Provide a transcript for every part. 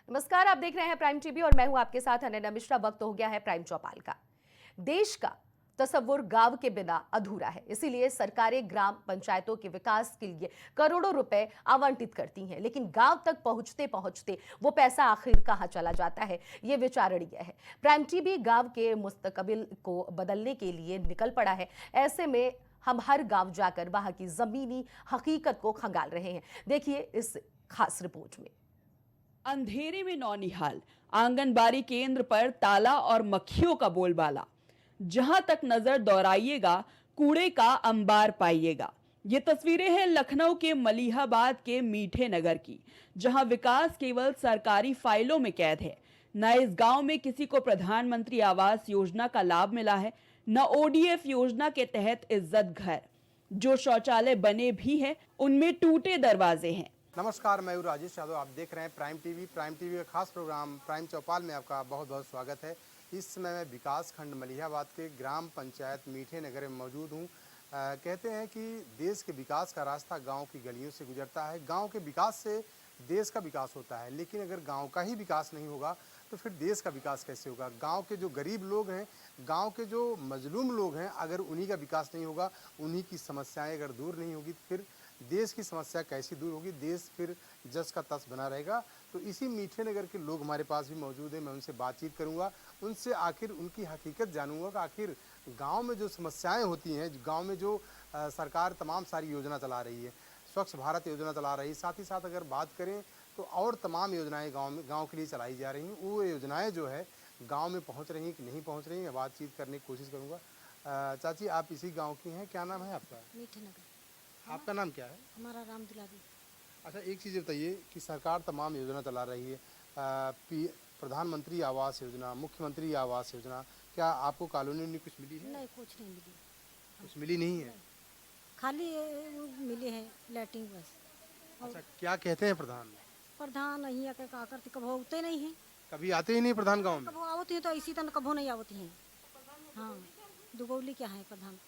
नमस्कार, आप देख रहे हैं प्राइम टीवी और मैं हूं आपके साथ अनन्या मिश्रा। वक्त हो गया है प्राइम चौपाल का। देश का तस्वुर गांव के बिना अधूरा है, इसीलिए सरकारें ग्राम पंचायतों के विकास के लिए करोड़ों रुपए आवंटित करती हैं, लेकिन गांव तक पहुंचते पहुंचते वो पैसा आखिर कहां चला जाता है, ये विचारणीय है। प्राइम टीवी गांव के मुस्तकबिल को बदलने के लिए निकल पड़ा है। ऐसे में हम हर गांव जाकर वहां की जमीनी हकीकत को खंगाल रहे हैं। देखिए इस खास रिपोर्ट में। अंधेरे में नौनिहाल, आंगनबाड़ी केंद्र पर ताला और मक्खियों का बोलबाला। जहां तक नजर दौड़ाइएगा कूड़े का अंबार पाइएगा। ये तस्वीरें हैं लखनऊ के मलिहाबाद के मीठे नगर की, जहां विकास केवल सरकारी फाइलों में कैद है। न इस गांव में किसी को प्रधानमंत्री आवास योजना का लाभ मिला है, न ओडीएफ योजना के तहत इज्जत घर। जो शौचालय बने भी हैं उनमें टूटे दरवाजे हैं। नमस्कार, मैं हूं राजेश यादव। आप देख रहे हैं प्राइम टीवी का खास प्रोग्राम प्राइम चौपाल में आपका बहुत बहुत स्वागत है। इस समय मैं विकास खंड मलिहाबाद के ग्राम पंचायत मीठे नगर में मौजूद हूं। कहते हैं कि देश के विकास का रास्ता गांव की गलियों से गुजरता है। गांव के विकास से देश का विकास होता है, लेकिन अगर गांव का ही विकास नहीं होगा तो फिर देश का विकास कैसे होगा। गांव के जो गरीब लोग हैं, गांव के जो मजलूम लोग हैं, अगर उन्हीं का विकास नहीं होगा, उन्हीं की समस्याएं अगर दूर नहीं होगी तो फिर देश की समस्या कैसी दूर होगी। देश फिर जस का तस बना रहेगा। तो इसी मीठे नगर के लोग हमारे पास भी मौजूद हैं। मैं उनसे बातचीत करूंगा, उनसे आखिर उनकी हकीकत जानूंगा कि आखिर गांव में जो समस्याएं होती हैं, गांव में जो सरकार तमाम सारी योजना चला रही है, स्वच्छ भारत योजना चला रही है, साथ ही साथ अगर बात करें तो और तमाम योजनाएं गाँव के लिए चलाई जा रही हैं। वो योजनाएँ जो है गाँव में पहुँच रही हैं कि नहीं पहुँच रही हैं, बातचीत करने की कोशिश करूँगा। चाची, आप इसी गाँव की हैं, क्या नाम है आपका? मीठे नगर। आपका नाम क्या है? हमारा राम दुलारी। अच्छा, एक चीज़ बताइए कि सरकार तमाम योजना चला रही है, प्रधानमंत्री आवास योजना, मुख्यमंत्री आवास योजना, क्या आपको कॉलोनी में कुछ मिली है? नहीं, कुछ नहीं मिली। कुछ मिली नहीं है। खाली मिले हैं लैट्रिन बस। अच्छा, क्या कहते हैं प्रधान? प्रधान नहीं आके का करते, कब होते नहीं है, कभी आते ही नहीं प्रधान गांव में? कब आवती है तो इसी तरह कबो नहीं आवती हैं। हाँ, दुगौली क्या है प्रधान?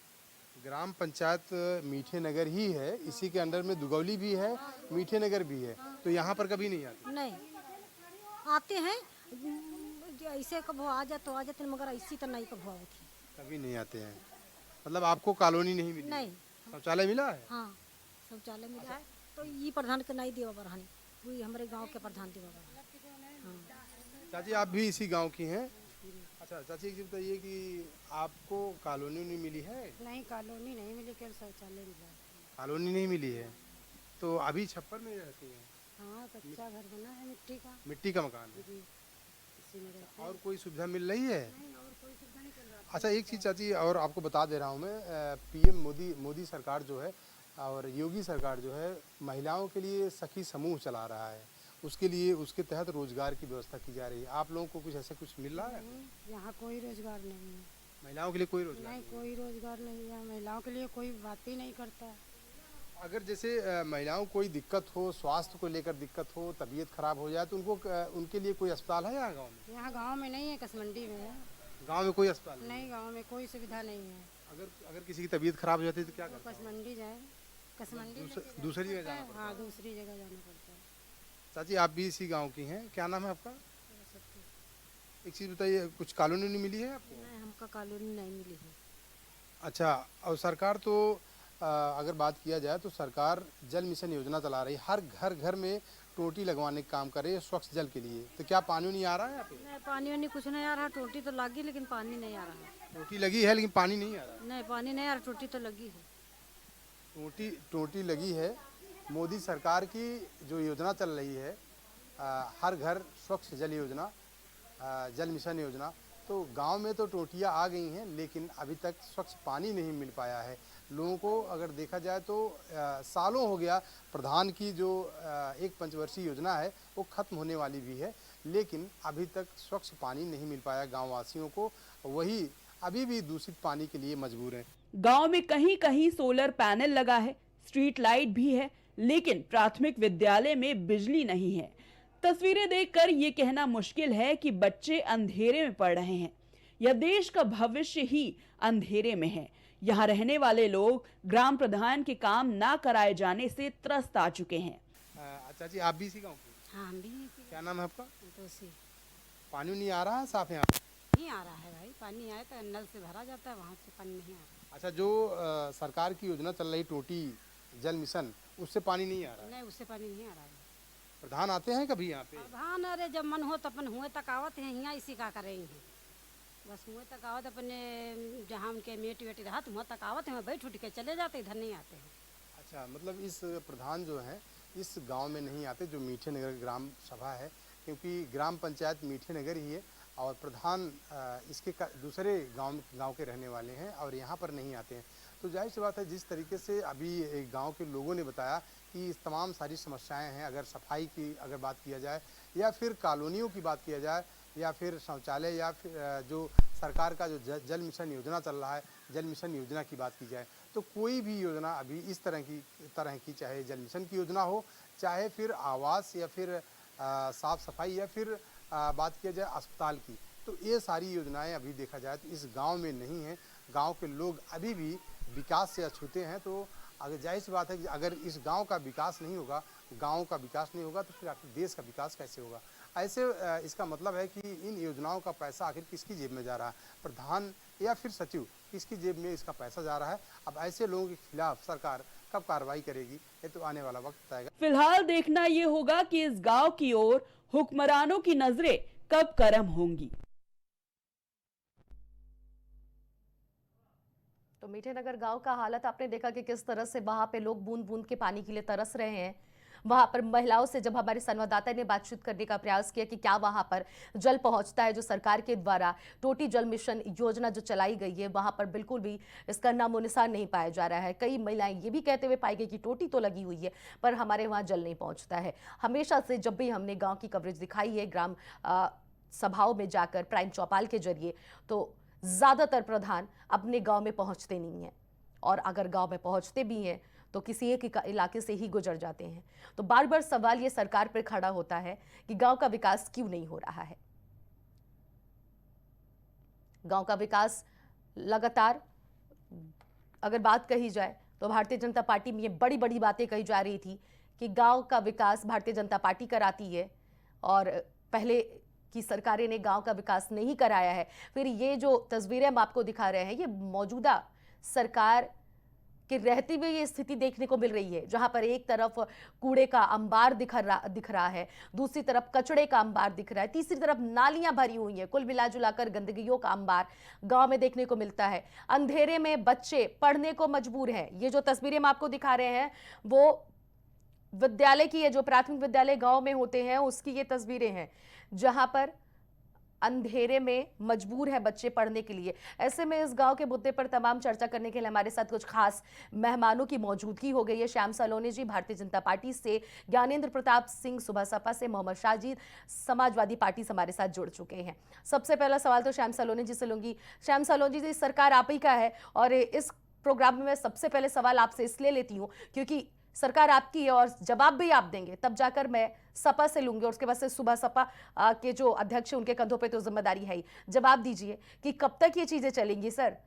ग्राम पंचायत मीठे नगर ही है, इसी के अंडर में दुगौली भी है, मीठे नगर भी है, तो यहाँ पर कभी नहीं आते? नहीं आते हैं, ऐसे कब आ जाते तो आ जाते, मगर इसी तरह नहीं कब आवती है। कभी नहीं आते हैं। मतलब आपको कॉलोनी नहीं मिली? नहीं। शौचालय मिला है? हाँ, शौचालय मिला है, तो ये प्रधान के नहीं देवा बरहानी, वही हमारे गाँव के प्रधान देवा बरहानी। हाँ। चाची, आप भी इसी गांव की हैं? अच्छा चाची, एक चीज़ बताइए कि आपको कॉलोनी नहीं मिली है? नहीं, कॉलोनी नहीं मिली, केवल शौचालय मिला। कॉलोनी नहीं मिली है, तो अभी छप्पर में रहती हैं? हाँ, कच्चा घर बना है मिट्टी का। मिट्टी का मकान है। जी, इसी में रहते हैं। और कोई सुविधा मिल रही है? नहीं, और कोई सुविधा नहीं चल रहा। अच्छा, एक चीज़ चाची और आपको बता दे रहा हूँ मैं, पीएम मोदी सरकार जो है और योगी सरकार जो है, महिलाओं के लिए सखी समूह चला रहा है। उसके लिए उसके तहत रोजगार की व्यवस्था की जा रही है। आप लोगों को कुछ ऐसा कुछ मिल रहा है? यहाँ कोई रोजगार नहीं है। महिलाओं के लिए कोई रोजगार नहीं, कोई रोजगार नहीं है, महिलाओं के लिए कोई बात ही नहीं करता है। अगर जैसे महिलाओं को कोई दिक्कत हो, स्वास्थ्य को लेकर दिक्कत हो, तबीयत खराब हो जाए, तो उनके लिए कोई अस्पताल है यहाँ गाँव में? यहाँ गांव में नहीं है, कसमंडी में है। गाँव में कोई अस्पताल नहीं, गांव में कोई सुविधा नहीं है। अगर किसी की तबीयत खराब हो जाती है तो क्या करते हैं? कसमंडी जाए, कसमंडी दूसरी जगह जाना पड़ता है? हाँ, दूसरी जगह जाना पड़ता है। चाची, आप भी इसी गांव की हैं, क्या नाम है आपका? एक चीज़ बताइए, कुछ कॉलोनी नहीं मिली है आपको? नहीं, हमका कॉलोनी नहीं मिली है। अच्छा, और सरकार तो अगर बात किया जाए तो सरकार जल मिशन योजना चला रही है, हर घर में टोटी लगवाने का काम कर रही है स्वच्छ जल के लिए। तो क्या पानी नहीं आ रहा है यहाँ पे? नहीं, पानी वानी कुछ नहीं आ रहा, टोटी तो लगी लेकिन पानी नहीं आ रहा। टोटी लगी है लेकिन पानी नहीं आ रहा? नहीं, पानी नहीं आ रहा, टोटी तो लगी है। टोटी लगी है। मोदी सरकार की जो योजना चल रही है, हर घर स्वच्छ जल योजना, जल मिशन योजना, तो गांव में तो टोटियां आ गई हैं, लेकिन अभी तक स्वच्छ पानी नहीं मिल पाया है लोगों को। अगर देखा जाए तो सालों हो गया, प्रधान की जो एक पंचवर्षीय योजना है वो खत्म होने वाली भी है, लेकिन अभी तक स्वच्छ पानी नहीं मिल पाया गाँव वासियों को। वही अभी भी दूषित पानी के लिए मजबूर हैं। गांव में कहीं कहीं सोलर पैनल लगा है, स्ट्रीट लाइट भी है, लेकिन प्राथमिक विद्यालय में बिजली नहीं है। तस्वीरें देखकर ये कहना मुश्किल है कि बच्चे अंधेरे में पढ़ रहे हैं या देश का भविष्य ही अंधेरे में है। यहाँ रहने वाले लोग ग्राम प्रधान के काम ना कराए जाने से त्रस्त आ चुके हैं। अच्छा जी, आप भी इसी गाँव के? हाँ हम भी नहीं पिए क्या नाम है आपका? संतोषी। पानी नहीं आ रहा है साफ यहाँ? नहीं आ रहा है भाई, पानी आए तो नल से भरा जाता है, वहाँ से पानी नहीं आ रहा। अच्छा, जो सरकार की योजना चल रही टोटी जल मिशन, उससे पानी नहीं आ रहा है? नहीं उससे पानी नहीं आ रहा है। प्रधान आते हैं कभी यहाँ पे? प्रधान अरे जब मन हो तो अपन हुए तक आवत है, यहाँ इसी का करेंगे बस, हुए तक आवत अपने जहाँ उनके मेट वेट रहा तो वहाँ तक आवत है, बैठ उठ के चले जाते, इधर नहीं आते हैं। अच्छा, मतलब इस प्रधान जो हैं इस गांव में नहीं आते, जो मीठे नगर ग्राम सभा है, क्योंकि ग्राम पंचायत मीठे नगर ही है और प्रधान इसके दूसरे गांव के रहने वाले हैं और यहाँ पर नहीं आते हैं। तो जाहिर सी बात है, जिस तरीके से अभी एक गांव के लोगों ने बताया कि इस तमाम सारी समस्याएं हैं, अगर सफाई की अगर बात किया जाए या फिर कॉलोनियों की बात किया जाए या फिर शौचालय या फिर जो सरकार का जो जल मिशन योजना चल रहा है, जल मिशन योजना की बात की जाए तो कोई भी योजना अभी इस तरह की चाहे जल मिशन की योजना हो, चाहे फिर आवास या फिर साफ सफाई या फिर बात किया जाए अस्पताल की, तो ये सारी योजनाएं अभी देखा जाए तो इस गांव में नहीं है। गांव के लोग अभी भी विकास से अछूते हैं। तो अगर जाहिर सी बात है कि अगर इस गांव का विकास नहीं होगा, गांव का विकास नहीं होगा तो फिर आखिर देश का विकास कैसे होगा। ऐसे इसका मतलब है कि इन योजनाओं का पैसा आखिर किसकी जेब में जा रहा है, प्रधान या फिर सचिव, किसकी जेब में इसका पैसा जा रहा है। अब ऐसे लोगों के खिलाफ सरकार कब कार्रवाई करेगी, ये तो आने वाला वक्त बताएगा। फिलहाल देखना ये होगा कि इस गांव की ओर हुक्मरानों की नजरें कब कर्म होंगी। तो मीठे नगर गांव का हालत आपने देखा कि किस तरह से वहां पे लोग बूंद बूंद के पानी के लिए तरस रहे हैं। वहां पर महिलाओं से जब हमारे संवाददाता ने बातचीत करने का प्रयास किया कि क्या वहां पर जल पहुंचता है, जो सरकार के द्वारा टोटी जल मिशन योजना जो चलाई गई है, वहां पर बिल्कुल भी इसका नामो निशान नहीं पाया जा रहा है। कई महिलाएं ये भी कहते हुए पाई गई कि टोटी तो लगी हुई है पर हमारे वहां जल नहीं पहुंचता है। हमेशा से जब भी हमने गाँव की कवरेज दिखाई है ग्राम सभाओं में जाकर प्राइम चौपाल के जरिए, तो ज्यादातर प्रधान अपने गांव में पहुंचते नहीं हैं और अगर गांव में पहुंचते भी हैं तो किसी एक इलाके से ही गुजर जाते हैं। तो बार बार सवाल ये सरकार पर खड़ा होता है कि गांव का विकास क्यों नहीं हो रहा है। गांव का विकास लगातार अगर बात कही जाए तो भारतीय जनता पार्टी में ये बड़ी बड़ी बातें कही जा रही थी कि गांव का विकास भारतीय जनता पार्टी कराती है और पहले की सरकारें ने गांव का विकास नहीं कराया है। फिर ये जो तस्वीरें हम आपको दिखा रहे हैं, ये मौजूदा सरकार के रहते हुए ये स्थिति देखने को मिल रही है, जहां पर एक तरफ कूड़े का अंबार दिख रहा है, दूसरी तरफ कचड़े का अंबार दिख रहा है, तीसरी तरफ नालियां भरी हुई हैं। कुल मिला जुलाकर गंदगियों का अंबार गांव में देखने को मिलता है। अंधेरे में बच्चे पढ़ने को मजबूर हैं। ये जो तस्वीरें हम आपको दिखा रहे हैं वो विद्यालय की है, जो प्राथमिक विद्यालय गांव में होते हैं उसकी ये तस्वीरें हैं, जहां पर अंधेरे में मजबूर है बच्चे पढ़ने के लिए। ऐसे में इस गांव के मुद्दे पर तमाम चर्चा करने के लिए हमारे साथ कुछ खास मेहमानों की मौजूदगी हो गई है। श्याम सलोनी जी भारतीय जनता पार्टी से, ज्ञानेंद्र प्रताप सिंह सुबह सपा से, मोहम्मद शाहजीद समाजवादी पार्टी से हमारे साथ जुड़ चुके हैं। सबसे पहला सवाल तो श्याम सलोनी जी से लूंगी। श्याम सलोनी जी, सरकार आप ही का है और इस प्रोग्राम में मैं सबसे पहले सवाल आपसे इसलिए लेती हूँ क्योंकि सरकार आपकी है और जवाब भी आप देंगे, तब जाकर मैं सपा से लूंगी और उसके बाद से सुबह सपा के जो अध्यक्ष हैं उनके कंधों पे तो जिम्मेदारी है ही। जवाब दीजिए कि कब तक ये चीजें चलेंगी सर।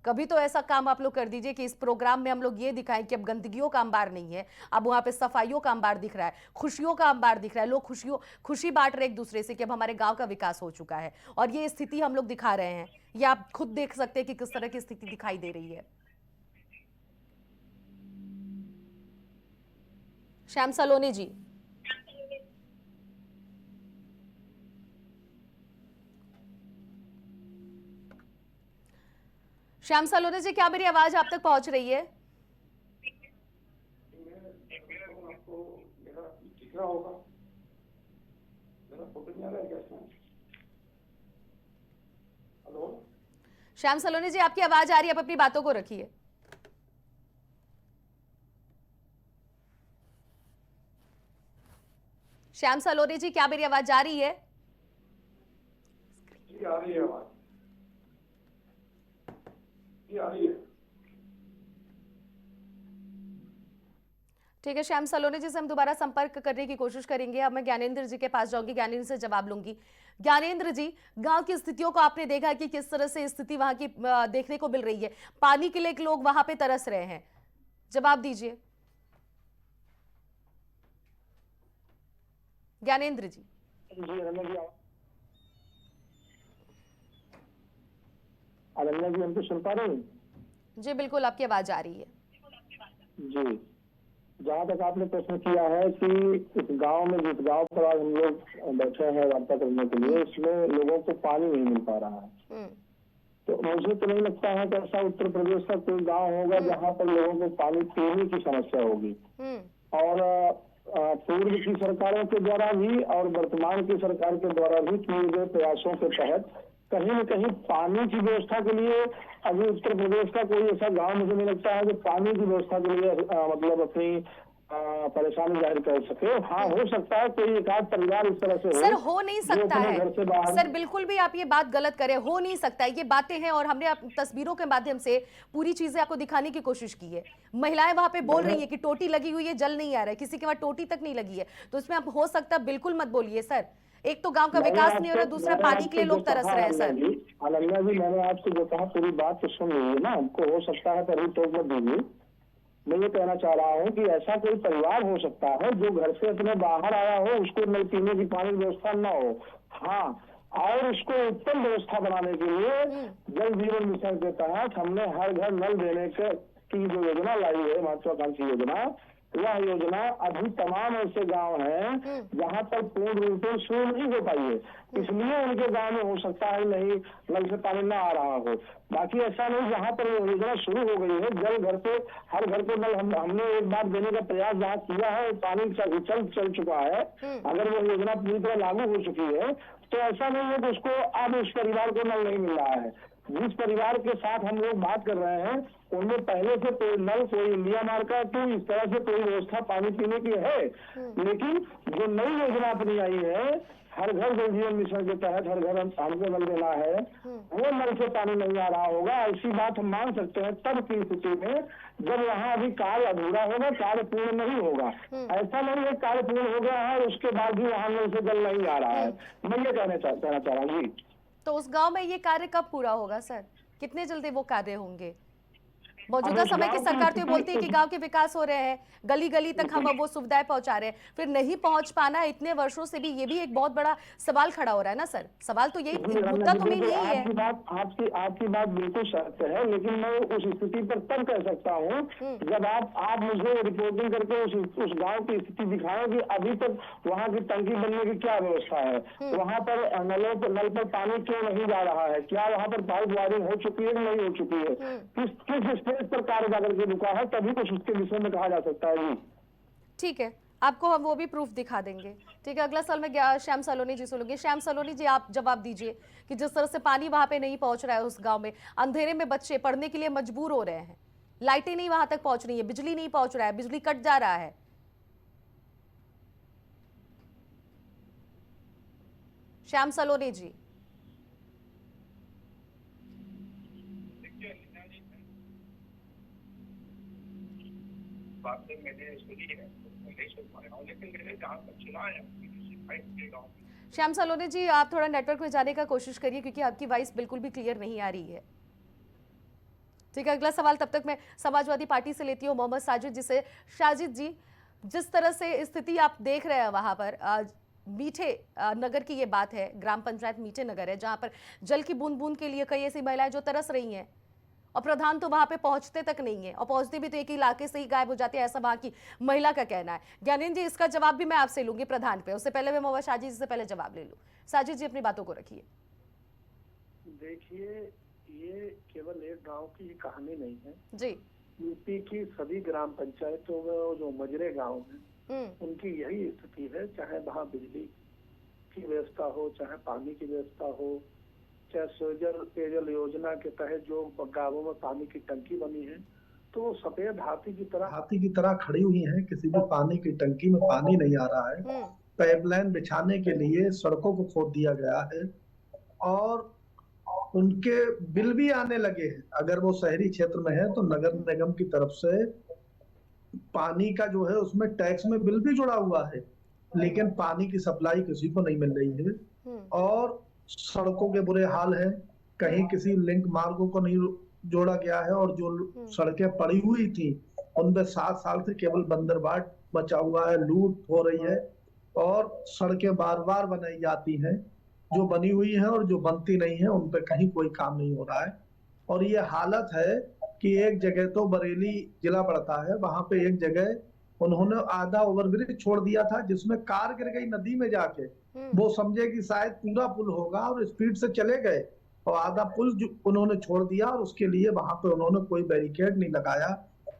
कभी तो ऐसा काम आप लोग कर दीजिए कि इस प्रोग्राम में हम लोग ये दिखाएं कि अब गंदगियों का अंबार नहीं है, अब वहां पे सफाइयों का अंबार दिख रहा है, खुशियों का अंबार दिख रहा है, लोग खुशी बांट रहे एक दूसरे से कि अब हमारे गांव का विकास हो चुका है। और ये स्थिति हम लोग दिखा रहे हैं, ये आप खुद देख सकते हैं कि किस तरह की स्थिति दिखाई दे रही है। श्याम सलोनी जी, श्याम सलोनी जी, क्या मेरी आवाज आप तक पहुंच रही है? श्याम सलोनी जी, आपकी आवाज आ रही है, आप अपनी बातों को रखिए। श्याम सलोनी जी, क्या मेरी आवाज आ रही है? आ रही है आवाज, आ रही है। ठीक है श्याम सलोनी जी से हम दोबारा संपर्क करने की कोशिश करेंगे। अब मैं ज्ञानेंद्र जी के पास जाऊंगी, ज्ञानेंद्र से जवाब लूंगी। ज्ञानेंद्र जी, गांव की स्थितियों को आपने देखा कि किस तरह से स्थिति वहां की देखने को मिल रही है, पानी के लिए लोग वहां पे तरस रहे हैं, जवाब दीजिए। ज्ञानेंद्र जी। अनन्या जी हमको सुन पा रहे हैं? जी बिल्कुल, आपकी आवाज आ रही है। जी, जहाँ तक आपने प्रश्न किया है कि इस गांव में, जिस गांव पर आज हम लोग बैठे हैं वार्ता करने के लिए, इसमें लोगों को पानी नहीं मिल पा रहा है। तो मुझे तो नहीं लगता है कि ऐसा उत्तर प्रदेश का कोई गांव होगा जहाँ पर लोगों को पानी पीने की समस्या होगी। और पूर्व की सरकारों के द्वारा भी और वर्तमान की सरकार के द्वारा भी किए गए प्रयासों के तहत कहीं न कहीं पानी की व्यवस्था के लिए अभी उत्तर प्रदेश का कोई ऐसा गांव मुझे नहीं लगता है जो पानी की व्यवस्था के लिए मतलब अपनी परेशानी जाहिर कर सके। हाँ, हो सकता है कोई एक आध परिवार इस तरह से हो, सर हो नहीं सकता है घर से बाहर। सर बिल्कुल भी आप ये बात गलत करें, हो नहीं सकता है। ये बातें हैं और हमने तस्वीरों के माध्यम से पूरी चीजें आपको दिखाने की कोशिश की है। महिलाएं वहां पे बोल रही है कि टोटी लगी हुई है, जल नहीं आ रहा है, किसी के वहां टोटी तक नहीं लगी है। तो इसमें आप हो सकता है, बिल्कुल मत बोलिए सर। एक तो गांव का विकास नहीं हो रहा, दूसरा पानी के लिए लोग तरस रहे हैं। सर अनन्या जी, मैंने आपसे जो कहा पूरी बात तो सुन ली है ना, हमको हो सकता है पर तो मत दीजिए। मैं ये कहना चाह रहा हूँ कि ऐसा कोई परिवार हो सकता है जो घर से अपने बाहर आया हो, उसको नल पीने की पानी की व्यवस्था न हो। हाँ, और उसको उत्तम व्यवस्था बनाने के लिए जल जीवन मिशन के तहत हमने हर घर नल देने की जो योजना लाई है, महत्वाकांक्षी योजना, यह योजना अभी तमाम ऐसे गांव हैं जहां पर पूर्ण रूप से शुरू नहीं हो पाई है, इसलिए उनके गांव में हो सकता है नहीं नल से पानी न आ रहा हो। बाकी ऐसा नहीं, जहां पर वो योजना शुरू हो गई है, जल घर से हर घर को नल हमने एक बार देने का प्रयास जहाँ किया है, पानी चल चुका है। अगर वो योजना पूरी तरह लागू हो चुकी है तो ऐसा नहीं है कि उसको अब उस परिवार को नल नहीं मिल रहा है। जिस परिवार के साथ हम लोग बात कर रहे हैं उनमें पहले से कोई नल, कोई इंडिया मार्का तो इस तरह से कोई व्यवस्था पानी पीने की है। लेकिन जो नई योजना अपनी आई है, हर घर जल जीवन मिशन के तहत हर घर हमको नल देना है, वो नल से पानी नहीं आ रहा होगा। ऐसी बात हम मान सकते हैं तब की स्थिति में जब वहाँ अभी कार्य अधूरा होगा, कार्य पूर्ण नहीं होगा। ऐसा नहीं है कार्य पूर्ण हो गया है और उसके बाद भी वहाँ नल से जल नहीं आ रहा है। मैं ये कहना चाह रहा हूँ जी। तो उस गांव में ये कार्य कब पूरा होगा सर? कितने जल्दी वो कार्य होंगे? मौजूदा समय की सरकार तो ये बोलती है कि गांव के विकास हो रहे हैं, गली गली तक हम अब वो सुविधाएं पहुंचा रहे हैं, फिर नहीं पहुंच पाना इतने वर्षों से भी, ये भी एक बहुत बड़ा सवाल खड़ा हो रहा है ना सर। सवाल तो यही, मुद्दा तो मेन यही है। आपकी बात बिल्कुल सत्य है, लेकिन मैं उस स्थिति पर तब कह सकता हूँ जब आप मुझे रिपोर्टिंग करके उस गाँव की स्थिति दिखाएं कि अभी तक वहाँ की टंकी बनने की क्या व्यवस्था है, वहाँ पर नल पर पानी क्यों नहीं जा रहा है, क्या वहाँ पर पाइप वायरिंग हो चुकी है नहीं हो चुकी है, किस स्टेज पर कार्य जाकर के रुका है, तभी कुछ उसके विषय में कहा जा सकता है जी। ठीक है, आपको हम वो भी प्रूफ दिखा देंगे। ठीक है, अगला सवाल मैं श्याम सलोनी जी से लूंगी। श्याम सलोनी जी, आप जवाब दीजिए कि जिस तरह से पानी वहां पे नहीं पहुंच रहा है उस गांव में, अंधेरे में बच्चे पढ़ने के लिए मजबूर हो रहे हैं, लाइटें नहीं वहां तक पहुंच रही है, बिजली नहीं पहुंच रहा है, बिजली कट जा रहा है। श्याम सलोनी जी। बातें मैंने सुनी है, नहीं सुन पा रहा हूं, लेकिन मैंने जहां तक सुना है श्याम सलोनी जी, आप थोड़ा नेटवर्क में जाने का कोशिश करिए क्योंकि आपकी वॉइस बिल्कुल भी क्लियर नहीं आ रही है। ठीक है, अगला सवाल तब तक मैं समाजवादी पार्टी से लेती हूँ मोहम्मद साजिद जी से। साजिद जी, जिस तरह से स्थिति आप देख रहे हैं वहां पर, मीठे नगर की ये बात है, ग्राम पंचायत मीठे नगर है, जहां पर जल की बूंद बूंद के लिए कई ऐसी महिलाएं जो तरस रही हैं और प्रधान तो वहां पे पहुंचते तक नहीं है, और पहुंचते भी तो एक इलाके से ही गायब हो जाते हैं, ऐसा वहां की महिला का कहना है। ज्ञानेंद्र जी, इसका जवाब भी मैं आपसे लूंगी प्रधान पे, उससे पहले मैं मोहम्मद साजिद जी से पहले जवाब ले लूं। साजिद जी, अपनी बातों को रखिए। देखिए, ये केवल एक गांव की कहानी नहीं है जी। यूपी की सभी ग्राम पंचायतों में जो मजरे गांव हैं उनकी यही स्थिति है, चाहे वहाँ बिजली की व्यवस्था हो, चाहे पानी की व्यवस्था हो, चाहे पेयजल योजना के तहत जो गांवों में पानी की टंकी बनी है, तो सफेद हाथी की तरह खड़ी हुई है। किसी भी पानी की टंकी में पानी नहीं आ रहा है। पाइपलाइन बिछाने के लिए सड़कों को खोद दिया गया है और उनके बिल भी आने लगे हैं। अगर वो शहरी क्षेत्र में है तो नगर निगम की तरफ से पानी का जो है उसमें टैक्स में बिल भी जुड़ा हुआ है, लेकिन पानी की सप्लाई किसी को नहीं मिल रही है। और सड़कों के बुरे हाल है, कहीं किसी लिंक मार्गों को नहीं जोड़ा गया है और जो सड़कें पड़ी हुई थी उनमें 7 साल से केवल बंदरबाट बचा हुआ है, लूट हो रही है। और सड़कें बार बार बनाई जाती हैं, जो बनी हुई है और जो बनती नहीं है उन पर कहीं कोई काम नहीं हो रहा है। और ये हालत है कि एक जगह तो बरेली जिला पड़ता है, वहां पे एक जगह उन्होंने आधा ओवरब्रिज छोड़ दिया था जिसमें कार गिर गई नदी में जाके, वो समझे कि शायद पूरा पुल होगा और स्पीड से चले गए और आधा पुल उन्होंने छोड़ दिया। और उसके लिए वहां पे उन्होंने कोई बैरिकेड नहीं लगाया,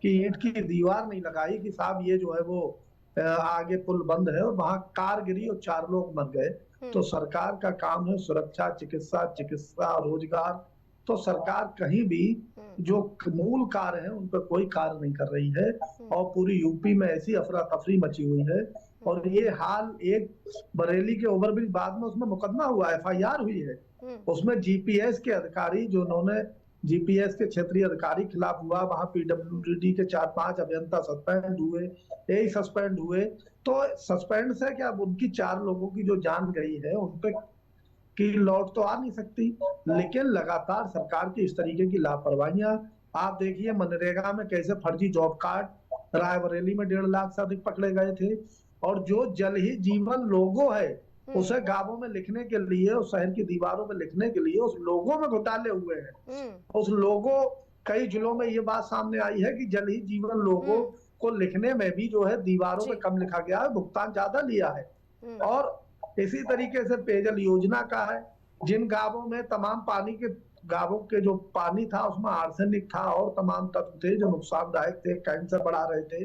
कि ईंट की दीवार नहीं लगाई कि साहब ये जो है वो आगे पुल बंद है, और वहां कार गिरी और 4 लोग मर गए। तो सरकार का काम है सुरक्षा, चिकित्सा, रोजगार। तो सरकार कहीं भी जो मूल कार्य है उन पर कोई कार्य नहीं कर रही है, और पूरी यूपी में ऐसी अफरा तफरी मची हुई है। और ये हाल एक बरेली के ओवरब्रिज, बाद में उसमें मुकदमा हुआ, FIR हुई है, उसमें जीपीएस के अधिकारी, जो उन्होंने जीपीएस के क्षेत्रीय अधिकारी खिलाफ हुआ, वहां PWD के 4-5 अभियंता सस्पेंड हुए, यही सस्पेंड हुए। तो सस्पेंड से क्या, उनकी 4 लोगों की जो जान गई है उन पे की लौट तो आ नहीं सकती। लेकिन लगातार सरकार की इस तरीके की लापरवाहियां, आप देखिए मनरेगा में कैसे फर्जी जॉब कार्ड, रायबरेली में 1.5 लाख से अधिक पकड़े गए थे। और जो जल ही जीवन लोगो है उसे गांवों में लिखने के लिए और शहर की दीवारों में लिखने के लिए उस लोगों में घोटाले हुए हैं। उस लोगो, कई जिलों में ये बात सामने आई है कि जल ही जीवन लोगो को लिखने में भी जो है दीवारों पे कम लिखा गया है, भुगतान ज्यादा लिया है। और इसी तरीके से पेयजल योजना का है, जिन गांवों में तमाम पानी के गांवों के जो पानी था उसमें आर्सेनिक था और तमाम तत्व थे जो नुकसानदायक थे, कैंसर बढ़ा रहे थे,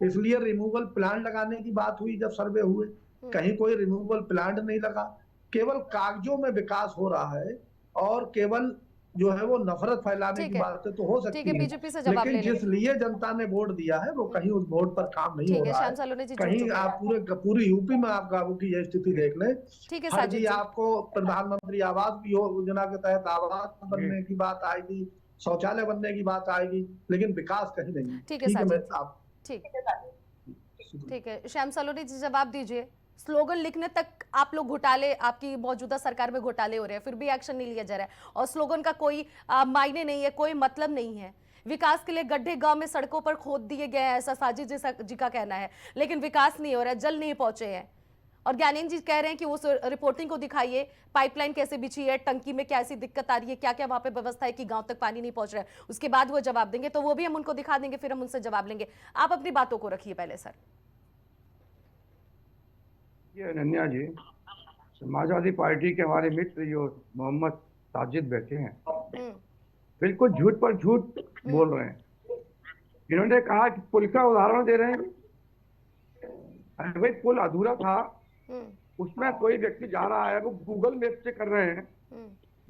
इसलिए रिमूवल प्लांट लगाने की बात हुई। जब सर्वे हुए कहीं कोई रिमूवल प्लांट नहीं लगा, केवल कागजों में विकास हो रहा है और केवल जो है वो नफरत फैलाने की बात है तो हो सकती है, बीजेपी से जवाब लेकिन जिस लिए जनता ने वोट दिया है वो कहीं उस वोट पर काम नहीं हो रहा है। कहीं आप पूरी यूपी में आप गांवों की यह स्थिति देख लें। हर जी आपको प्रधानमंत्री आवास योजना के तहत आवास बनने की बात आएगी, शौचालय बनने की बात आएगी, लेकिन विकास कहीं नहीं। ठीक है श्याम सलोनी जी, जवाब दीजिए। स्लोगन लिखने तक आप लोग घोटाले, आपकी मौजूदा सरकार में घोटाले हो रहे हैं, फिर भी एक्शन नहीं लिया जा रहा है, और स्लोगन का कोई मायने नहीं है, कोई मतलब नहीं है। विकास के लिए गड्ढे गांव में सड़कों पर खोद दिए गए हैं, ऐसा साजिद जी का कहना है, लेकिन विकास नहीं हो रहा है, जल नहीं पहुंचे हैं। और ज्ञानेंद्र जी कह रहे हैं कि उस रिपोर्टिंग को दिखाइए, पाइपलाइन कैसे बिछी है, टंकी में क्या ऐसी दिक्कत आ रही है, क्या क्या वहां पे व्यवस्था है कि गांव तक पानी नहीं पहुंच रहा है, उसके बाद वो जवाब देंगे। तो वो भी हम उनको दिखा देंगे, फिर हम उनसे जवाब लेंगे। आप अपनी बातों को रखिए पहले सर। ये अनन्या जी, समाजवादी पार्टी के हमारे मित्र जो मोहम्मद साजिद बैठे हैं, बिल्कुल झूठ पर झूठ बोल रहे हैं। इन्होंने कहा कि पुल का उदाहरण दे रहे हैं, अरे भाई पुल अधूरा था, उसमें कोई व्यक्ति जा रहा है, वो गूगल मैप से कर रहे हैं,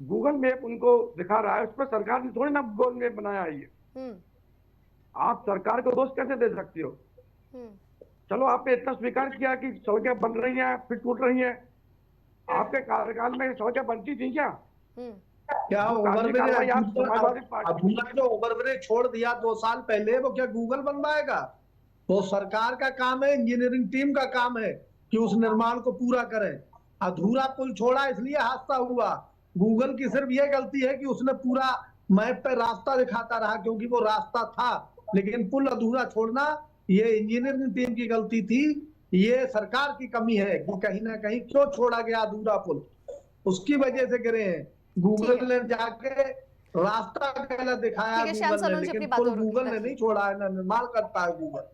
गूगल मैप उनको दिखा रहा है, उस पर सरकार ने थोड़ी ना गूगल मैप बनाया है ये। आप सरकार को दोष कैसे दे सकते हो? चलो आपने इतना स्वीकार किया कि सड़कें बन रही हैं, फिर टूट रही हैं, आपके कार्यकाल में सड़कें बनती थी क्या? क्या ओवरब्रिज छोड़ दिया 2 साल पहले, वो क्या गूगल बनवाएगा? वो सरकार का काम है, इंजीनियरिंग टीम का काम है कि उस निर्माण को पूरा करें। अधूरा पुल छोड़ा इसलिए हादसा हुआ। गूगल की सिर्फ ये गलती है कि उसने पूरा मैप पे रास्ता दिखाता रहा, क्योंकि वो रास्ता था, लेकिन पुल अधूरा छोड़ना ये इंजीनियरिंग टीम की गलती थी। ये सरकार की कमी है कि कहीं ना कहीं क्यों छोड़ा गया अधूरा पुल, उसकी वजह से गिरे हैं। गूगल ने जाके रास्ता गलत दिखाया गूगल ने, लेकिन पुल गूगल ने नहीं छोड़ा है, ना निर्माण करता है गूगल।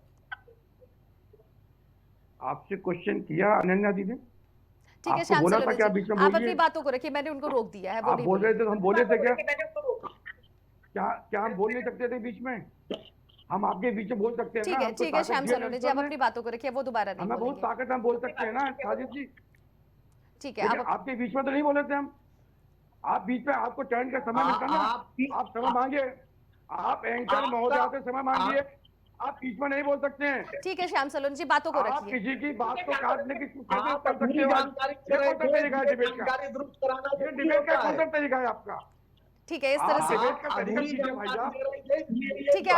आपसे क्वेश्चन किया अनन्या दी ने, ठीक है श्याम सलोनी जी, आप अपनी बातों को रखिए, मैंने उनको रोक दिया है। आप बोल रहे थे, हम बोले थे क्या हम बोल नहीं सकते थे बीच में? हम आपके बीच में बोल सकते हैं ना? ठीक है श्याम सलोनी जी, आप अपनी बातों को रखिए, वो दोबारा नहीं बोलेंगे। बहुत ताकत हम बोल सकते हैं ना साजिद जी। ठीक है, आपके बीच में तो नहीं बोले थे हम। आप बीच में, आपको टर्न का समय मिलता ना, आप समय मांगे, आप एंकर महोदय से समय मांगिए, आप बीच में नहीं बोल सकते हैं। ठीक है श्याम सलोनी जी, बातों को रखिए। आप किसी की बात को काटने की कैसे कर सकते हो? डिबेट का कौन सा तरीका है आपका? ठीक है, इस तरह से ठीक है,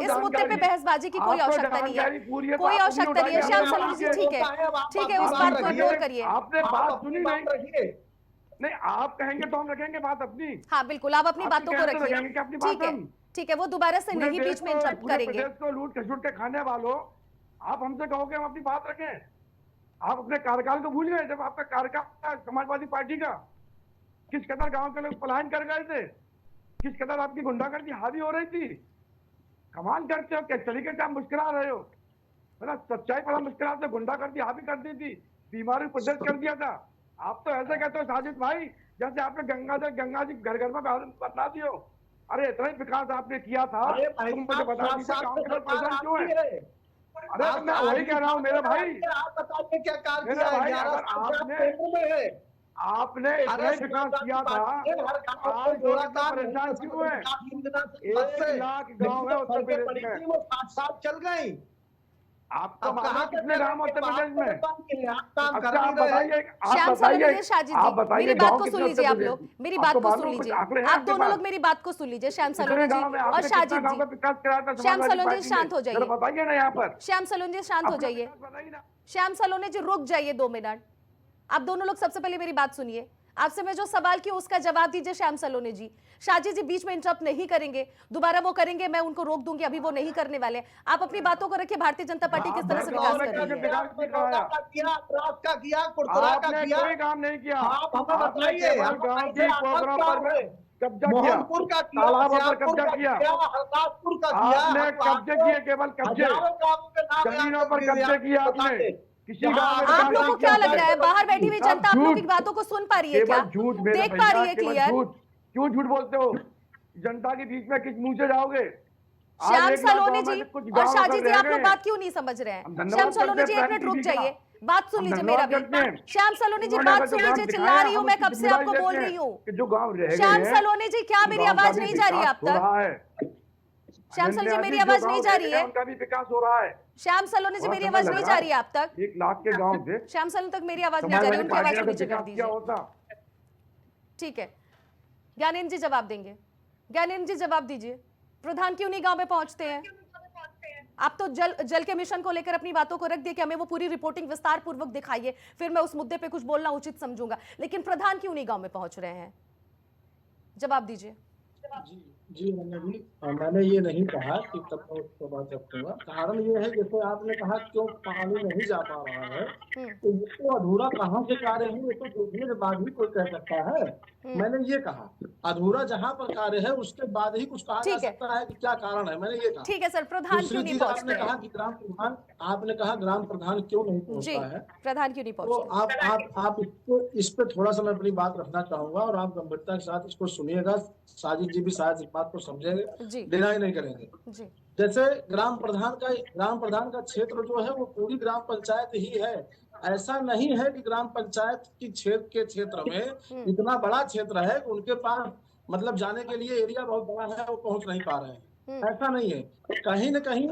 इस मुद्दे पे बहसबाजी की कोई आवश्यकता नहीं है, कोई आवश्यकता नहीं है श्याम सलोनी जी। ठीक है, उस बात को इग्नोर करिए। आपने बात सुनी नहीं, आप कहेंगे तो हम रखेंगे बात अपनी। हाँ बिल्कुल, आप अपनी बातों को रखिए। ठीक है, वो दोबारा से नहीं बीच में इंटरप्ट करेंगे। को लूट खसूट के खाने वालों, आप हमसे कहोगे हम अपनी बात रखें? आप अपने कार्यकाल को भूल गए जब आपका कार्यकाल समाजवादी पार्टी का किस कदर गांव के लोग पलायन कर गए थे, किस कदर आपकी गुंडागर्दी हावी हो रही थी। कमाल करते हो, क्या तरीके से आप मुस्कुरा रहे हो, मतलब सच्चाई पर हम मुस्कुराते, गुंडागर्दी हावी कर दी थी, बीमारी प्रदर्श कर दिया था। आप तो ऐसे कहते हो साजिद भाई जैसे आपने गंगा जी घर घर में बता दियो। अरे इतना ही विकास आपने किया था, तुम मुझे बता दीजिए गाँव के लोग परेशान क्यों है। अरे मैं वही कह रहा हूँ मेरे भाई, आप बताइए क्या कार्य मेरे किया है? भाई 11 अगर साल केंद्र में है। आपने इतना ही विकास किया था, आज परेशान क्यों है। 1 लाख गांव है उत्तर प्रदेश में, वो 7 साल चल गई। आपको मालूम कितने गांव उत्तर प्रदेश में। अच्छा आप बताइए, श्याम सलोनी साजिद जी, मेरी बात को सुन लीजिए आप लोग, मेरी बात को सुन लीजिए, आप दोनों लोग मेरी बात को सुन लीजिए। श्याम सलोनी जी और साजिद जी, श्याम सलोनी जी शांत हो जाइए, बताइए ना यहाँ पर। श्याम सलोनी जी शांत हो जाइए, श्याम सलोनी जी रुक जाइए 2 मिनट। आप दोनों लोग सबसे पहले मेरी बात सुनिए, आपसे मैं जो सवाल किया उसका जवाब दीजिए श्याम सलोनी जी। साजिद जी बीच में इंटरप्ट नहीं करेंगे, दोबारा वो करेंगे मैं उनको रोक दूंगी, अभी वो नहीं करने वाले। आप अपनी बातों को रखिए, भारतीय जनता पार्टी किस तरह से विकास कर रही है। कोई काम नहीं किया, आप हमें बताइए, गाँव की पोखरों पर कब्जा किया, मोहनपुर का किया, तालाबों पर कब्जा किया, हरदासपुर का किया, आपने कब्जे किए, केवल कब्जे, जमीनों पर कब्जे किए आपने। किसी गांव में आप लोगों को क्या लग रहा है बाहर बैठी हुई जनता आप लोगों की बातों को सुन पा रही है क्या, झूठ देख पा रही है क्लियर? क्यों झूठ बोलते हो, जनता के बीच में किस मुंह से जाओगे। श्याम सलोनी जी और साजिद जी आप लोग बात क्यों नहीं समझ रहे हैं। श्याम सलोनी जी 1 मिनट रुक जाइए, बात सुन लीजिए मेरा भी। श्याम सलोनी जी बात सुन लीजिए, चिल्ला रही हूँ मैं कब से आपको बोल रही हूँ। श्याम सलोनी जी क्या मेरी आवाज नहीं जा रही है आप तक? श्याम सलोनी जी मेरी आवाज नहीं जा रही है? उनका भी विकास हो रहा है। श्याम सलोनी जी मेरी आवाज नहीं जा रही है आप तक? 1 लाख के गांव थे, श्याम सलोनी तक मेरी आवाज नहीं जा रही, उनकी आवाज को नीचे कर दीजिए। होता ठीक है, ज्ञानेंद्र जी जवाब देंगे। ज्ञानेंद्र जी जवाब दीजिए, प्रधान क्यों नहीं गांव में पहुंचते हैं? आप तो जल के मिशन को लेकर अपनी बातों को रख दिए कि हमें वो पूरी रिपोर्टिंग विस्तार पूर्वक दिखाइए, फिर मैं उस मुद्दे पे कुछ बोलना उचित समझूंगा, लेकिन प्रधान क्यों नहीं गांव में पहुंच रहे हैं? जवाब दीजिए। जी मैंने ये नहीं कहा कि तब तो बात रखूंगा। कारण ये है जैसे आपने कहा क्यों पानी नहीं जा पा रहा है, तो ये तो अधूरा कहाँ से कार्य है, ये तो देखने के बाद ही कोई कह सकता है। मैंने ये कहा अधूरा जहाँ पर कार्य है उसके बाद ही कुछ कहा जा सकता है कि क्या कारण है, मैंने ये कहा। ठीक है सर, प्रधान क्यों नहीं पहुंचते? आपने कहा कि ग्राम प्रधान, आपने कहा ग्राम प्रधान क्यों नहीं पहुंचता है, प्रधान क्यों नहीं पहुंचते? तो आप इस पे थोड़ा सा मैं अपनी बात रखना चाहूंगा और आप गंभीरता के साथ इसको सुनिएगा। साजिद जी भी शायद इस बात को समझेंगे, डिनाई नहीं करेंगे। जैसे ग्राम प्रधान का क्षेत्र जो है वो पूरी ग्राम पंचायत ही है। ऐसा नहीं है कि ग्राम पंचायत की क्षेत्र में इतना बड़ा क्षेत्र है कि उनके पास मतलब जाने के लिए एरिया बहुत बड़ा है, वो पहुंच नहीं पा रहे हैं। ऐसा नहीं है, कहीं न कहीं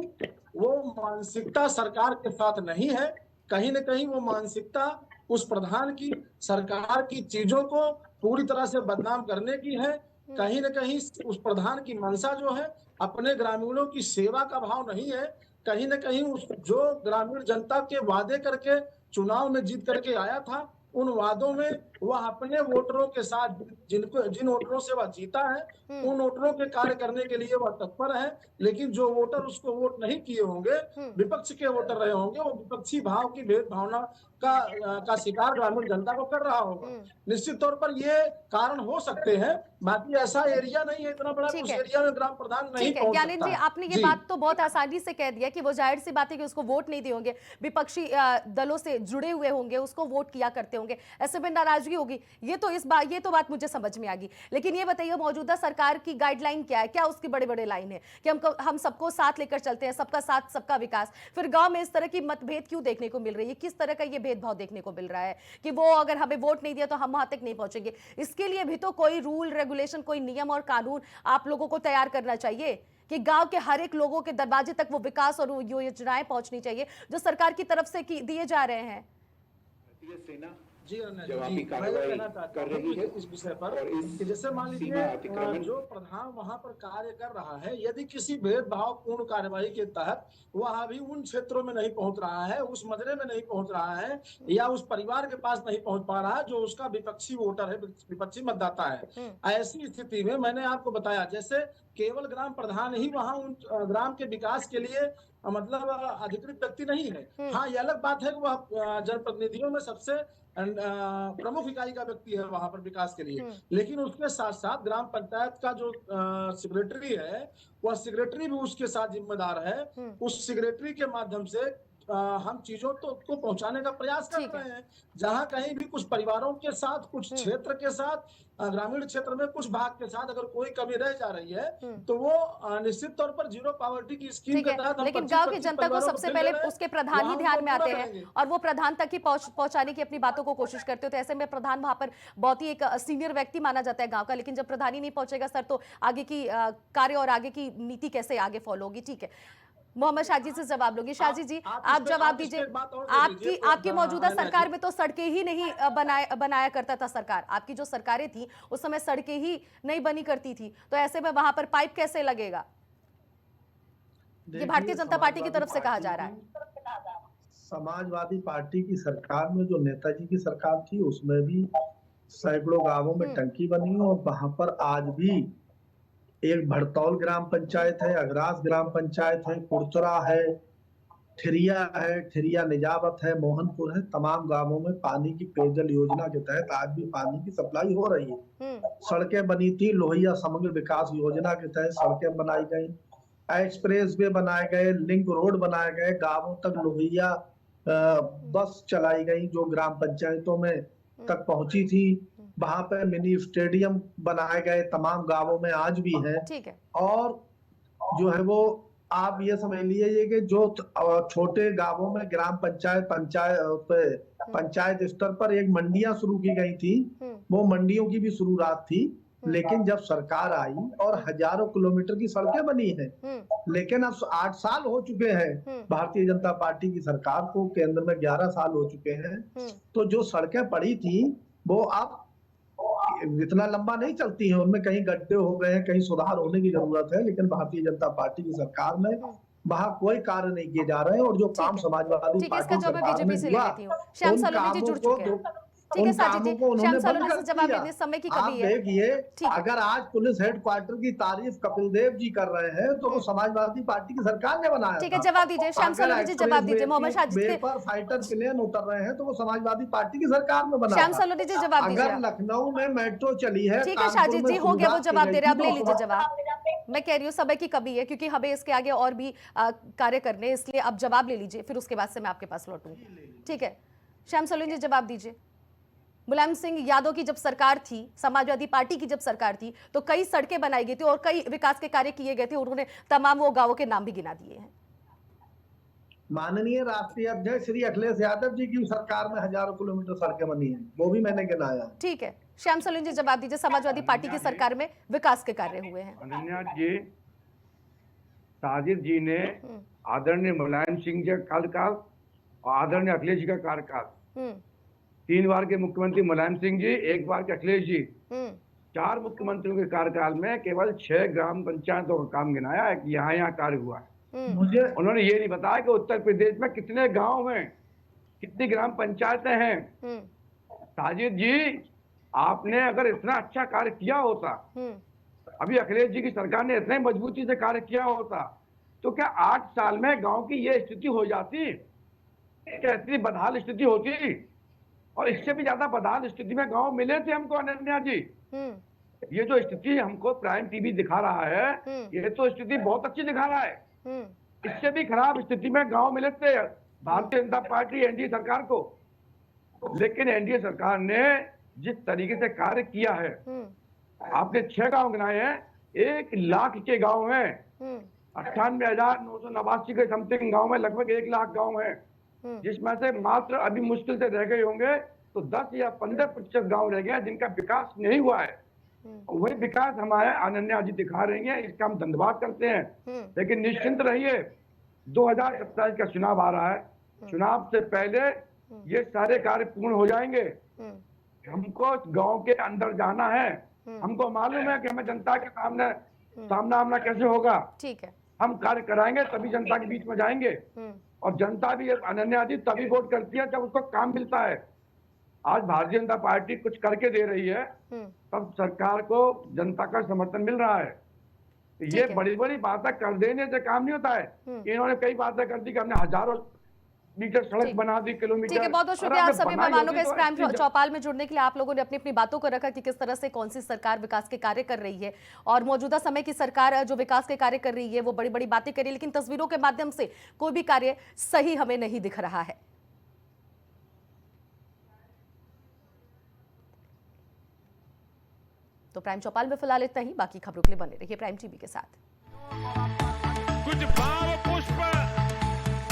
वो मानसिकता सरकार के साथ नहीं है, कहीं न कहीं वो मानसिकता उस प्रधान की सरकार की चीजों को पूरी तरह से बदनाम करने की है। कहीं न कहीं उस प्रधान की मंशा जो है अपने ग्रामीणों की सेवा का भाव नहीं है। कहीं न कहीं उस जो ग्रामीण जनता के वादे करके चुनाव में जीत करके आया था, उन वादों में वह अपने वोटरों के साथ जिन वोटरों से वह जीता है उन वोटरों के कार्य करने के लिए वह तत्पर है। लेकिन जो वोटर उसको वोट नहीं किए होंगे, विपक्ष के वोटर रहे होंगे, वो विपक्षी भाव की भेदभावना का शिकार ग्रामीण जनता को कर रहा होगा। निश्चित तौर पर ये कारण हो सकते हैं, बाकी ऐसा एरिया नहीं है इतना बड़ा, उस एरिया में ग्राम प्रधान नहीं पहुंच सकता। ज्ञानेंद्र जी आपने ये बात तो बहुत आसानी से कह दिया कि वो जाहिर सी बात है कि उसको वोट नहीं दिए होंगे, विपक्षी दलों से जुड़े हुए होंगे, उसको वोट किया करते होंगे, ऐसे में नाराजगी होगी। ये तो बात मुझे समझ में आ गई। लेकिन ये बताइए मौजूदा सरकार की गाइडलाइन क्या है, क्या उसकी बड़े लाइन है कि हम सबको साथ लेकर चलते हैं, सबका साथ सबका विकास। फिर गांव में इस तरह की मतभेद क्यों देखने को मिल रही है, किस तरह का ये भेदभाव देखने को मिल रहा है कि वो अगर हमें वोट नहीं दिया तो हम वहां तक नहीं पहुंचेंगे? इसके लिए भी तो कोई रूल रेगुलेशन, कोई नियम और कानून आप लोगों को तैयार करना चाहिए कि गांव के हर एक लोगों के दरवाजे तक वो विकास और योजनाएं पहुंचनी चाहिए जो सरकार की तरफ से दिए जा रहे हैं। जवाबी कार्रवाई कर रही है इस विषय पर। जैसे मान लीजिए जो प्रधान वहां पर कार्य कर रहा है, यदि किसी भेदभाव पूर्ण कार्यवाही के तहत वह अभी उन क्षेत्रों में नहीं पहुंच रहा है, उस मजरे में नहीं पहुंच रहा है, या उस परिवार के पास नहीं पहुंच पा रहा है जो उसका विपक्षी वोटर है, विपक्षी मतदाता है, ऐसी स्थिति में मैंने आपको बताया जैसे केवल ग्राम प्रधान ही वहां उन ग्राम के विकास के लिए मतलब अधिकृत व्यक्ति नहीं है। हाँ, ये अलग बात है कि वह जनप्रतिनिधियों में सबसे प्रमुख इकाई का व्यक्ति है वहां पर विकास के लिए, लेकिन उसके साथ साथ ग्राम पंचायत का जो सेक्रेटरी है, वह सेक्रेटरी भी उसके साथ जिम्मेदार है। उस सेक्रेटरी के माध्यम से हम चीजों को पहुंचाने का प्रयास कर रहे हैं। जहां कहीं भी कुछ परिवारों के साथ, कुछ क्षेत्र के साथ, ग्रामीण क्षेत्र में कुछ भाग के साथ अगर कोई कमी रह जा रही है तो वो निश्चित तौर पर जीरो पॉवर्टी की स्कीम के तहत, लेकिन गांव की जनता को सबसे पहले उसके प्रधान ही ध्यान में आते हैं और वो प्रधान तक ही पहुंचाने की अपनी बातों को कोशिश करते हो। तो ऐसे में प्रधान वहां पर बहुत ही एक सीनियर व्यक्ति माना जाता है गांव का, लेकिन जब प्रधान ही नहीं पहुंचेगा सर, तो आगे की कार्य और आगे की नीति कैसे आगे फॉलो होगी? ठीक है, मोहम्मद शाहजी से जवाब लोगी। शाहजी जी, आप जवाब दीजिए। आपकी मौजूदा सरकार में तो सड़कें ही नहीं बनाया करता था सरकार, आपकी जो सरकारें थी उस समय सड़कें ही नहीं बनी करती थी, तो ऐसे में वहां पर पाइप कैसे लगेगा? ये भारतीय जनता पार्टी की तरफ से कहा जा रहा है। समाजवादी पार्टी की सरकार में जो नेताजी की सरकार थी उसमें भी सैकड़ों गांवों में टंकी बनी और वहां पर आज भी एक भड़तौल ग्राम पंचायत है, अगरास ग्राम पंचायत है, कुरचरा है, ठिरिया निजावत है, मोहनपुर है। तमाम गांवों में पानी की पेयजल योजना के तहत आज भी पानी की सप्लाई हो रही है। सड़कें बनी थी, लोहिया समग्र विकास योजना के तहत सड़कें बनाई गई, एक्सप्रेस वे बनाए गए, लिंक रोड बनाए गए, गांवों तक लोहिया बस चलाई गई जो ग्राम पंचायतों में तक पहुंची थी। वहां पे मिनी स्टेडियम बनाए गए, तमाम गांवों में आज भी है। ठीक है। और जो है वो आप ये समझ लीजिए कि जो छोटे गांवों में ग्राम पंचायत स्तर पर एक मंडियां शुरू की गई थी, वो मंडियों की भी शुरुआत थी। लेकिन जब सरकार आई और हजारों किलोमीटर की सड़कें बनी हैं, लेकिन अब 8 साल हो चुके हैं भारतीय जनता पार्टी की सरकार को, केंद्र में 11 साल हो चुके हैं, तो जो सड़कें पड़ी थी वो अब इतना लंबा नहीं चलती हैं, उनमें कहीं गड्ढे हो गए हैं, कहीं सुधार होने की जरूरत है। लेकिन भारतीय जनता पार्टी की सरकार में वहाँ कोई कार्य नहीं किए जा रहे हैं और जो काम समाजवादी पार्टी सरकार में हुआ, श्याम सलोनी जी जुड़ चुके हैं। ठीक है साजिद जी, श्याम सलोनी से जवाब देने समय की कमी है। देखिए, अगर आज पुलिस हेडक्वार्टर की तारीफ कपिल देव जी कर रहे हैं तो वो समाजवादी पार्टी की सरकार ने बनाया। ठीक है, जवाब दीजिए श्याम सलोनी जी, जवाब दीजिए। Mohammad Shahji paper fighter plane उतर रहे हैं तो वो समाजवादी पार्टी की सरकार में बना। श्याम सलोनी जी जवाब दीजिए। अगर लखनऊ में मेट्रो चली है, ठीक है शाहजी जी, हो गया वो जवाब दे रहे, अब ले लीजिए जवाब। मैं कह रही हूँ समय की कमी है क्योंकि हमें इसके आगे और भी कार्य करने, इसलिए अब जवाब ले लीजिए, फिर उसके बाद से मैं आपके पास लौटूंगी। ठीक है, श्याम सलोनी जी जवाब दीजिए। मुलायम सिंह यादव की जब सरकार थी, समाजवादी पार्टी की जब सरकार थी, तो कई सड़कें बनाई गई थी और कई विकास के कार्य किए गए थे, उन्होंने तमाम वो गांवों के नाम भी गिना दिए हैं। माननीय राष्ट्रीय अध्यक्ष श्री अखिलेश यादव जी की सरकार में हजारों किलोमीटर सड़कें बनी हैं, वो भी मैंने गिनाया। ठीक है, श्याम सलोनी जी जवाब दीजिए। समाजवादी पार्टी की सरकार में विकास के कार्य हुए हैं। अनन्या जी, साजिद जी ने आदरणीय मुलायम सिंह जी का कार्यकाल और आदरणीय अखिलेश जी का कार्यकाल, 3 बार के मुख्यमंत्री मुलायम सिंह जी, 1 बार के अखिलेश जी, 4 मुख्यमंत्रियों के कार्यकाल में केवल 6 ग्राम पंचायतों का काम गिनाया है कि यहाँ कार्य हुआ है। मुझे उन्होंने ये नहीं बताया कि उत्तर प्रदेश में कितने गांव हैं, कितनी ग्राम पंचायतें हैं। साजिद जी, आपने अगर इतना अच्छा कार्य किया होता, अभी अखिलेश जी की सरकार ने इतने मजबूती से कार्य किया होता, तो क्या 8 साल में गांव की ये स्थिति हो जाती? क्या इतनी बदहाल स्थिति होती? और इससे भी ज्यादा बदहाल स्थिति में गांव मिले थे हमको अनन्या जी। ये जो स्थिति हमको प्राइम टीवी दिखा रहा है, ये तो स्थिति बहुत अच्छी दिखा रहा है। इससे भी खराब स्थिति में गांव मिले थे भारतीय जनता पार्टी एनडीए सरकार को। लेकिन एनडीए सरकार ने जिस तरीके से कार्य किया है, आपने 6 गांव गिनाए हैं, 1 लाख के गांव हैं, 98,989 के समथिंग गांव में, लगभग 1 लाख गांव हैं, जिसमें से मात्र अभी मुश्किल से रह गए होंगे तो 10 या 15% गांव रह गए जिनका विकास नहीं हुआ है। वही विकास हमारे अनन्या जी दिखा रही हैं, इसका हम धन्यवाद करते हैं। लेकिन निश्चिंत रहिए, 2027 का चुनाव आ रहा है, चुनाव से पहले ये सारे कार्य पूर्ण हो जाएंगे। हमको गांव के अंदर जाना है, हमको मालूम है कि हमें जनता के सामना आमना कैसे होगा। ठीक है, हम कार्य कराएंगे तभी जनता के बीच में जाएंगे, और जनता भी अनन्या जी तभी वोट करती है जब उसको काम मिलता है। आज भारतीय जनता पार्टी कुछ करके दे रही है, तब सरकार को जनता का समर्थन मिल रहा है। ये बड़ी बड़ी बातें कर देने से काम नहीं होता है। इन्होंने कई बातें कर दी कि हमने हजारों मीटर सड़क बना दी, किलोमीटर। ठीक है, बहुत बहुत शुक्रिया आप सभी मेहमानों का इस प्राइम चौपाल में जुड़ने के लिए। आप लोगों ने अपनी अपनी बातों को रखा कि किस तरह से कौन सी सरकार विकास के कार्य कर रही है, और मौजूदा समय की सरकार जो विकास के कार्य कर रही है वो बड़ी बड़ी बातें कर रही है, लेकिन तस्वीरों के माध्यम से कोई भी कार्य सही हमें नहीं दिख रहा है। तो प्राइम चौपाल में फिलहाल इतना ही। बाकी खबरों के लिए बने रहिए प्राइम टीवी के साथ। कुछ भाव पुष्प